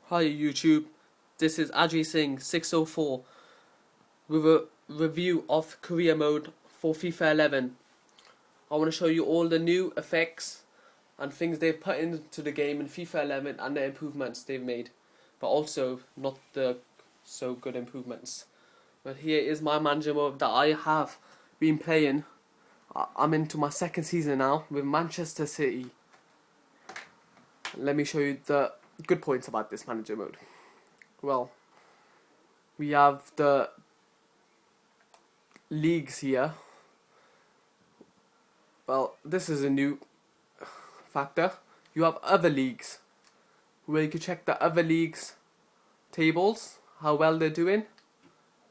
Hi YouTube, this is Ajay Singh 604 with a review of career mode for FIFA 11. I want to show you all the new effects and things they've put into the game in FIFA 11 and the improvements they've made, but also not the so good improvements. But here is my manager mode that I have been playing. I'm into my second season now with Manchester City. Let me show you the good points about this manager mode. Well, we have the leagues here. Well, this is a new factor. You have other leagues where you can check the other leagues tables, how well they're doing.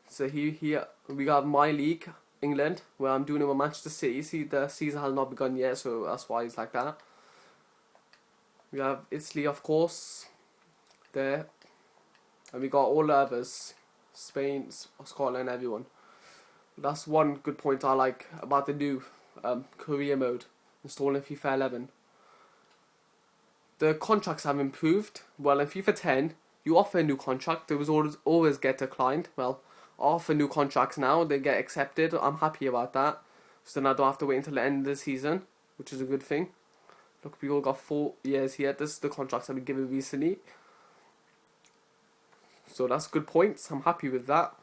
So here we got my league, England, where I'm doing it with Manchester City. See, the season has not begun yet, so that's why it's like that. We have Italy, of course, there, and we got all the others, Spain, Scotland, everyone. That's one good point I like about the new career mode installed in FIFA 11. The contracts have improved. Well, in FIFA 10, you offer a new contract. There was always get declined. Well, I offer new contracts now. They get accepted. I'm happy about that. So then I don't have to wait until the end of the season, which is a good thing. Look, we all got 4 years here. This is the contracts I've been given recently. So that's good points. I'm happy with that.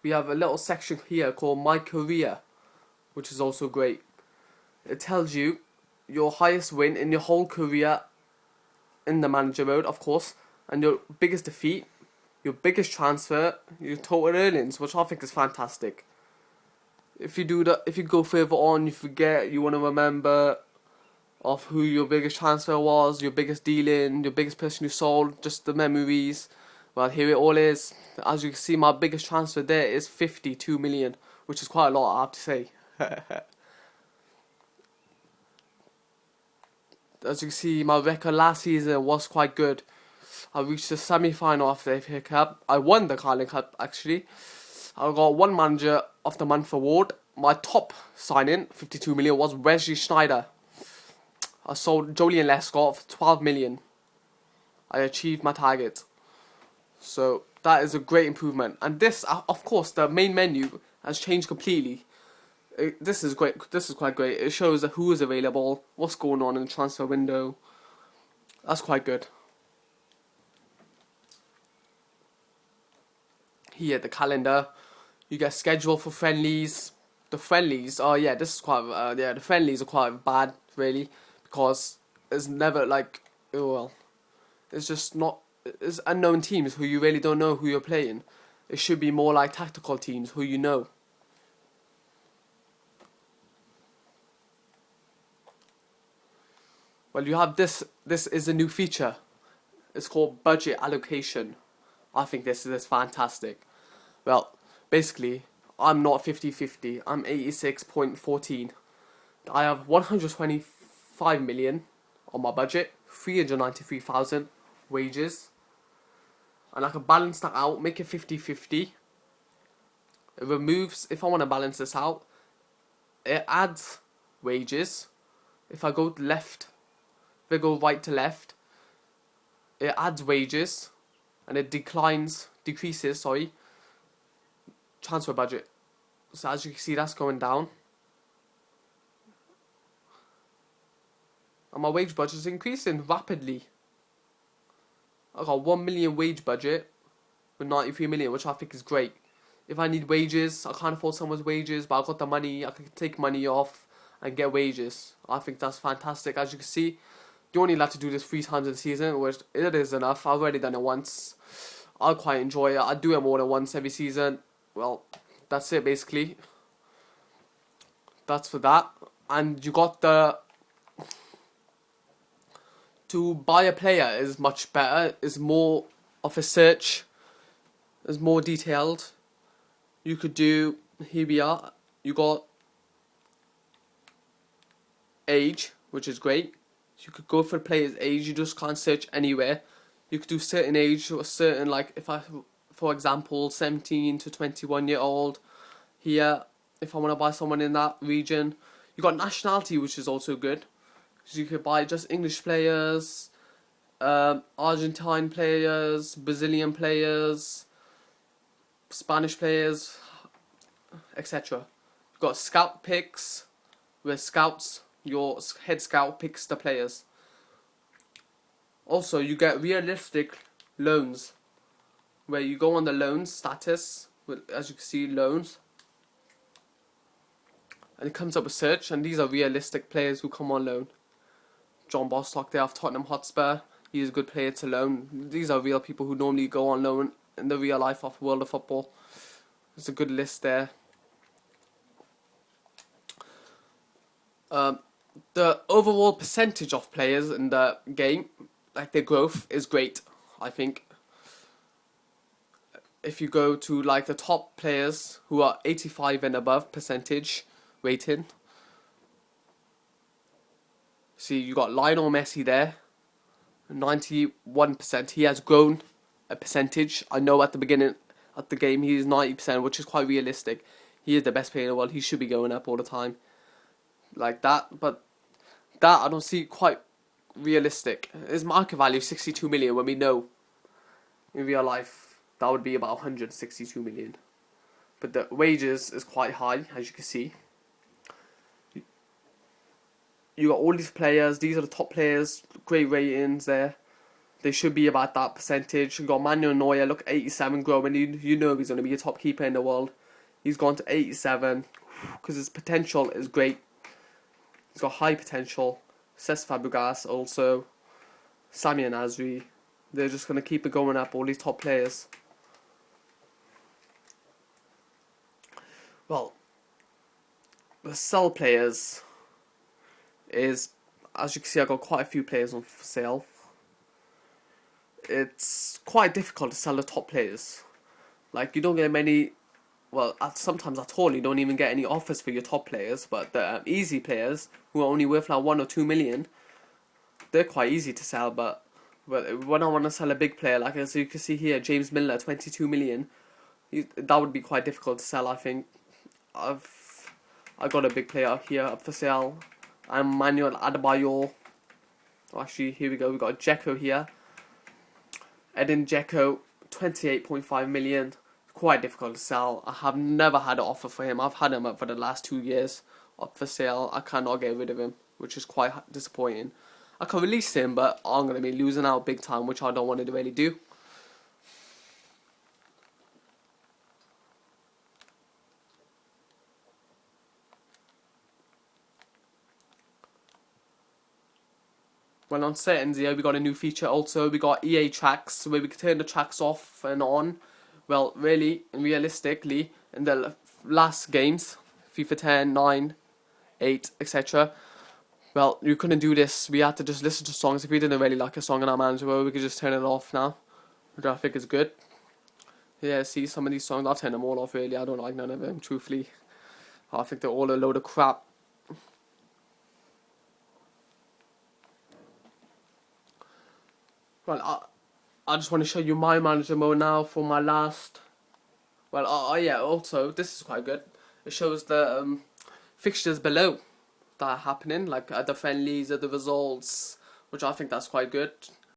We have a little section here called My Career, which is also great. It tells you your highest win in your whole career in the manager mode, of course, and your biggest defeat, your biggest transfer, your total earnings, which I think is fantastic. If you go further on, you forget, you want to remember of who your biggest transfer was, your biggest dealing, your biggest person you sold, just the memories. Well, here it all is. As you can see, my biggest transfer there is 52 million, which is quite a lot, I have to say. As you can see, my record last season was quite good. I reached the semi-final of the FA Cup. I won the Carling Cup, actually. I got one Manager of the Month award. My top signing, 52 million, was Wesley Sneijder. I sold Jolien Lescott for 12 million. I achieved my target. So that is a great improvement. And this, of course, the main menu has changed completely. This is great. This is quite great. It shows who is available, what's going on in the transfer window. That's quite good. Here, the calendar. You get schedule for friendlies. The friendlies, oh yeah, this is quite, the friendlies are quite bad, really, because it's never like, oh well, it's just not, it's unknown teams who you really don't know who you're playing. It should be more like tactical teams who you know. Well, you have this is a new feature. It's called budget allocation. I think this is fantastic. Well, basically, I'm not 50-50. I'm 86.14. I have 125 million on my budget, 393,000 wages, and I can balance that out, make it 50-50. It removes, if I want to balance this out, it adds wages. If I go left, if I go right to left, it adds wages, and it decreases, transfer budget. So as you can see, that's going down. And my wage budget is increasing rapidly. I got 1 million wage budget with 93 million, which I think is great. If I need wages, I can't afford someone's wages, but I've got the money, I can take money off and get wages. I think that's fantastic. As you can see, you only have to do this 3 times in the season, which it is enough. I've already done it once. I quite enjoy it. I do it more than once every season. Well, that's it basically. That's for that. And you got to buy a player is much better. Is more of a search. Is more detailed. You could do, here we are. You got age, which is great. You could go for a player's age. You just can't search anywhere. You could do certain age or certain, like if I, for example, 17 to 21 year old. Here, if I want to buy someone in that region, You got nationality, which is also good. So you could buy just English players, Argentine players, Brazilian players, Spanish players, etc. You've got scout picks, where scouts, your head scout picks the players. Also, you get realistic loans, where you go on the loan status, as you can see, loans, and it comes up with search, and these are realistic players who come on loan. John Bostock there of Tottenham Hotspur, he is a good player to loan. These are real people who normally go on loan in the real life of world of football. There's a good list there. The overall percentage of players in the game, like their growth, is great, I think. If you go to like the top players who are 85 and above percentage rating, see you got Lionel Messi there, 91%. He has grown a percentage. I know at the beginning of the game he is 90%, which is quite realistic. He is the best player in the world. He should be going up all the time like that, but that I don't see quite realistic. His market value 62 million when we know in real life that would be about 162 million. But the wages is quite high, as you can see. You got all these players. These are the top players. Great ratings there. They should be about that percentage. You got Manuel Neuer. Look, 87 growing. You know he's going to be a top keeper in the world. He's gone to 87 because his potential is great. He's got high potential. Cesc Fabregas also. Sami Nasri. They're just going to keep it going up. All these top players. Well, the sell players is, as you can see, I got quite a few players on for sale. It's quite difficult to sell the top players. Like, you don't get many, well, sometimes at all, you don't even get any offers for your top players. But the easy players, who are only worth like 1 or 2 million, they're quite easy to sell. But when I want to sell a big player, like as you can see here, James Milner, 22 million, that would be quite difficult to sell, I think. I got a big player up here up for sale. I'm Manuel Adebayor. Oh, actually, here we go. We got Dzeko here. Edin Dzeko, 28.5 million. Quite difficult to sell. I have never had an offer for him. I've had him up for the last 2 years up for sale. I cannot get rid of him, which is quite disappointing. I can release him, but I'm going to be losing out big time, which I don't want to really do. Well, on settings here, we got a new feature also. We got EA tracks, where we can turn the tracks off and on. Well, really and realistically, in the last games, FIFA 10, 9, 8, etc., well, you couldn't do this. We had to just listen to songs. If we didn't really like a song in our manager, well, we could just turn it off now, which I think is good. Yeah, see, some of these songs, I've turned them all off, really. I don't like none of them, truthfully. I think they're all a load of crap. Well, I just want to show you my manager mode now for my last. Well, yeah, also, this is quite good. It shows the fixtures below that are happening, like at the friendlies, at the results, which I think that's quite good.